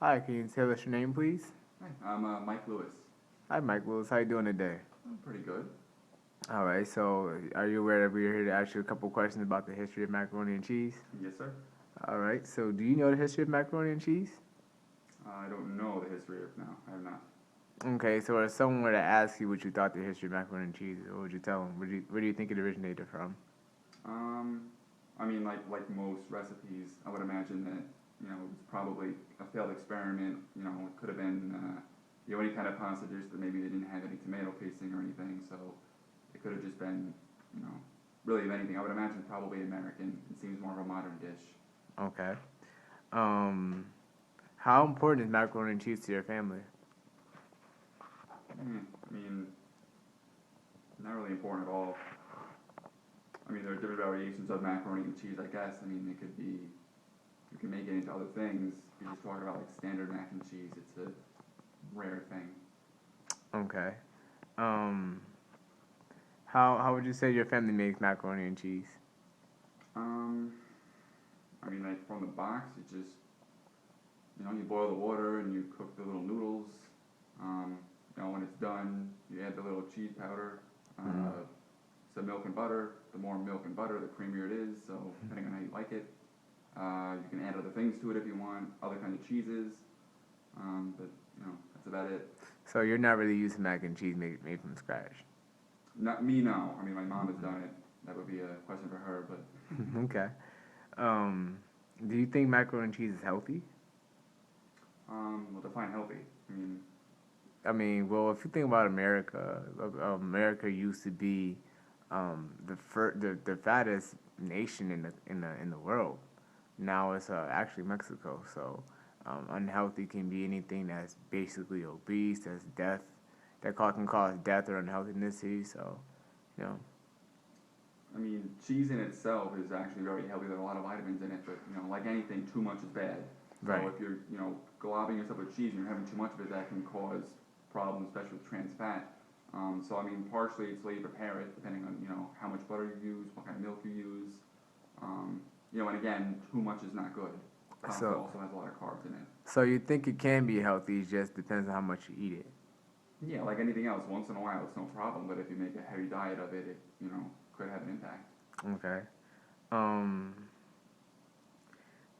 Hi, can you tell us your name, please? Hi, I'm Mike Lewis. Hi, Mike Lewis. How you doing today? I'm pretty good. All right. So, are you aware that we're here to ask you a couple questions about the history of macaroni and cheese? Yes, sir. All right. So, do you know the history of macaroni and cheese? I don't know the history of now. I have not. Okay. So, if someone were to ask you what you thought the history of macaroni and cheese is, what would you tell them? Where do you think it originated from? Um, I mean, like most recipes, I would imagine that it's probably a failed experiment. It could have been any kind of pasta dish that maybe they didn't have any tomato casing or anything, so it could have just been you know really of anything. I would imagine probably American. It seems more of a modern dish. Okay. Um, how important is macaroni and cheese to your family? I mean, not really important at all. I mean, there are different variations of macaroni and cheese, I guess. I mean, it could be, you can make it into other things. If you're just talking about like standard mac and cheese, it's a rare thing. Okay. Um, how would you say your family makes macaroni and cheese? Um, I mean, like from the box, you boil the water and you cook the little noodles. Um, when it's done, you add the little cheese powder, Mm-hmm. some milk and butter. The more milk and butter, the creamier it is. So depending on how you like it, you can add other things to it if you want, other kinds of cheeses. But that's about it. So you're not really using mac and cheese made from scratch. Not me, no. I mean, my mom has done it. That would be a question for her. But Okay. Um, do you think macaroni and cheese is healthy? well, define healthy. I mean, I mean, well, if you think about America, America used to be the fattest nation in the world. Now it's actually Mexico. So unhealthy can be anything that's basically obese, that's death, can cause death or unhealthiness. So, you know, cheese in itself is actually very healthy. There are a lot of vitamins in it, but like anything, too much is bad. So right. if you're, globbing yourself with cheese and you're having too much of it, that can cause problems, especially with trans fat. So I mean, partially it's the way you prepare it, depending on how much butter you use, what kind of milk you use. And again, too much is not good. Pasta So, also has a lot of carbs in it. so you think it can be healthy? It just depends on how much you eat it. Yeah, like anything else, once in a while it's no problem, but if you make a heavy diet of it, it could have an impact. Okay. Um,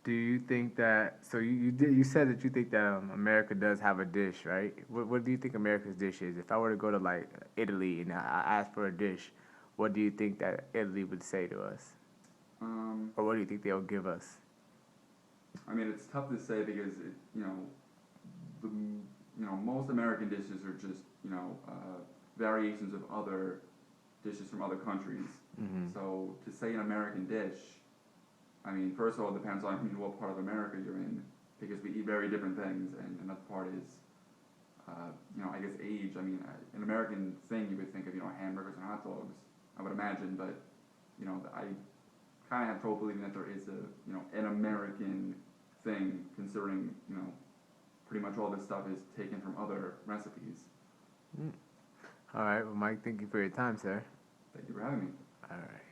do you think that? So you said that you think that America does have a dish, right? What do you think America's dish is? If I were to go to like Italy and I ask for a dish, what do you think that Italy would say to us, Um, or what do you think they'll give us? I mean, it's tough to say because most American dishes are just variations of other dishes from other countries. Mm-hmm. So to say an American dish, I mean, first of all, it depends on what part of America you're in, because we eat very different things, and another part is, I guess age. I mean, an American thing you would think of, hamburgers and hot dogs. I would imagine, but I kind of have trouble believing that there is an American thing, considering pretty much all this stuff is taken from other recipes. Mm. All right. Well, Mike, thank you for your time, sir. Thank you for having me. All right.